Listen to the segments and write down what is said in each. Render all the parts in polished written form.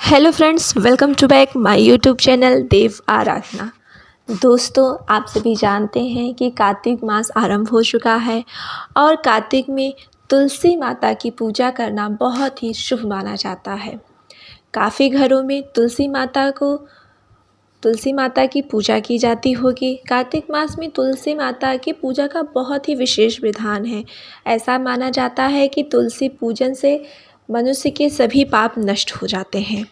Hello friends, welcome to back my YouTube channel Dev Aradhana. दोस्तों, आप सभी जानते हैं कि कार्तिक मास आरंभ हो चुका है और कार्तिक में तुलसी माता की पूजा करना बहुत ही शुभ माना जाता है। काफ़ी घरों में तुलसी माता की पूजा की जाती होगी। कार्तिक मास में तुलसी माता की पूजा का बहुत ही विशेष विधान है। ऐसा माना जाता है कि तुलसी पूजन से मनुष्य के सभी पाप नष्ट हो जाते हैं।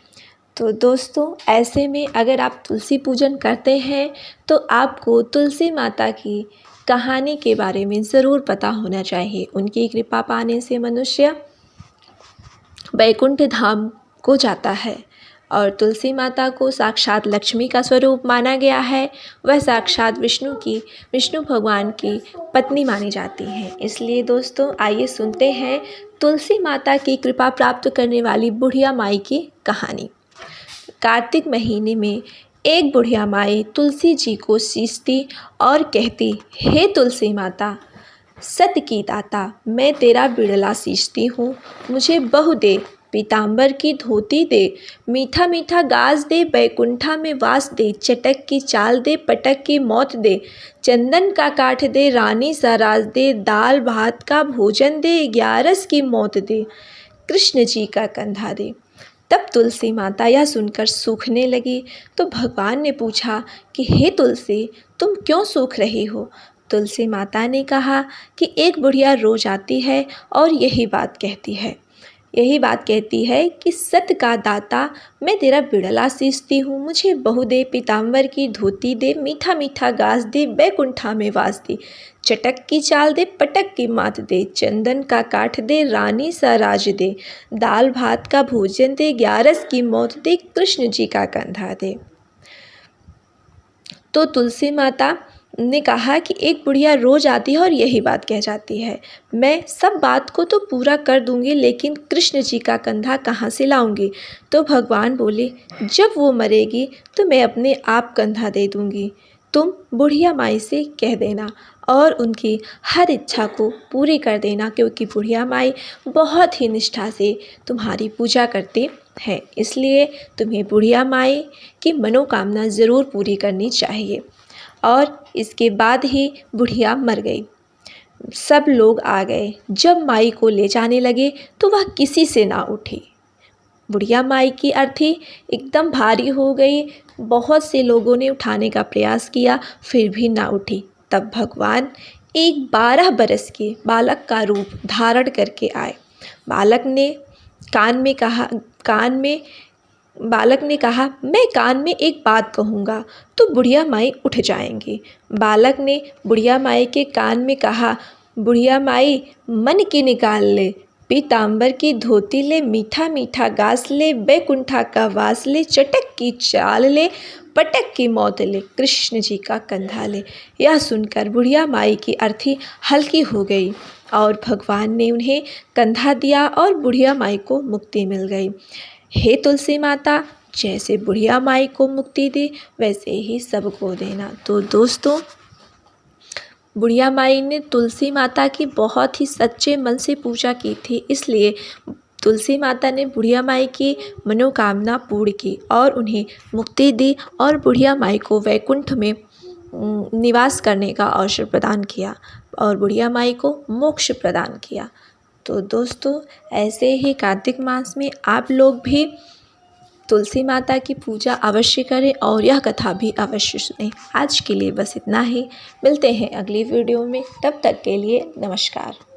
तो दोस्तों, ऐसे में अगर आप तुलसी पूजन करते हैं तो आपको तुलसी माता की कहानी के बारे में ज़रूर पता होना चाहिए। उनकी कृपा पाने से मनुष्य वैकुंठ धाम को जाता है और तुलसी माता को साक्षात लक्ष्मी का स्वरूप माना गया है। वह साक्षात विष्णु भगवान की पत्नी मानी जाती हैं। इसलिए दोस्तों, आइए सुनते हैं तुलसी माता की कृपा प्राप्त करने वाली बुढ़िया माई की कहानी। कार्तिक महीने में एक बुढ़िया माई तुलसी जी को सींचती और कहती, हे तुलसी माता, सत की दाता, मैं तेरा बिड़ला सींचती हूँ, मुझे बहू दे, पीताम्बर की धोती दे, मीठा मीठा गाज दे, बैकुंठा में वास दे, चटक की चाल दे, पटक की मौत दे, चंदन का काठ दे, रानी सा राज दे, दाल भात का भोजन दे, 11 की मौत दे, कृष्ण जी का कंधा दे। तब तुलसी माता यह सुनकर सूखने लगी तो भगवान ने पूछा कि हे तुलसी, तुम क्यों सूख रही हो? तुलसी माता ने कहा कि एक बुढ़िया रोज आती है और यही बात कहती है कि सत का दाता, मैं तेरा बिड़ला सींचती हूँ, मुझे बहू दे, पीताम्बर की धोती दे, मीठा मीठा गाज दे, बैकुंठा में वास दे, चटक की चाल दे, पटक की मात दे, चंदन का काठ दे, रानी सा राज दे, दाल भात का भोजन दे, 11 की मौत दे, कृष्ण जी का कंधा दे। तो तुलसी माता ने कहा कि एक बुढ़िया रोज आती है और यही बात कह जाती है। मैं सब बात को तो पूरा कर दूंगी, लेकिन कृष्ण जी का कंधा कहाँ से लाऊंगी? तो भगवान बोले, जब वो मरेगी तो मैं अपने आप कंधा दे दूंगी। तुम बुढ़िया माई से कह देना और उनकी हर इच्छा को पूरी कर देना, क्योंकि बुढ़िया माई बहुत ही निष्ठा से तुम्हारी पूजा करती है। इसलिए तुम्हें बुढ़िया माई की मनोकामना ज़रूर पूरी करनी चाहिए। और इसके बाद ही बुढ़िया मर गई। सब लोग आ गए। जब माई को ले जाने लगे तो वह किसी से ना उठी। बुढ़िया माई की अर्थी एकदम भारी हो गई। बहुत से लोगों ने उठाने का प्रयास किया, फिर भी ना उठी। तब भगवान एक 12 बरस के बालक का रूप धारण करके आए। बालक ने कहा, मैं कान में एक बात कहूँगा तो बुढ़िया माई उठ जाएंगी। बालक ने बुढ़िया माई के कान में कहा, बुढ़िया माई, मन की निकाल ले, पीताम्बर की धोती ले, मीठा मीठा गास ले, बैकुंठा का वास ले, चटक की चाल ले, पटक की मौत ले, कृष्ण जी का कंधा ले। यह सुनकर बुढ़िया माई की अर्थी हल्की हो गई और भगवान ने उन्हें कंधा दिया और बुढ़िया माई को मुक्ति मिल गई। हे तुलसी माता, जैसे बुढ़िया माई को मुक्ति दी वैसे ही सबको देना। तो दोस्तों, बुढ़िया माई ने तुलसी माता की बहुत ही सच्चे मन से पूजा की थी, इसलिए तुलसी माता ने बुढ़िया माई की मनोकामना पूर्ण की और उन्हें मुक्ति दी और बुढ़िया माई को वैकुंठ में निवास करने का अवसर प्रदान किया और बुढ़िया माई को मोक्ष प्रदान किया। तो दोस्तों, ऐसे ही कार्तिक मास में आप लोग भी तुलसी माता की पूजा अवश्य करें और यह कथा भी अवश्य सुनें। आज के लिए बस इतना ही। मिलते हैं अगली वीडियो में, तब तक के लिए नमस्कार।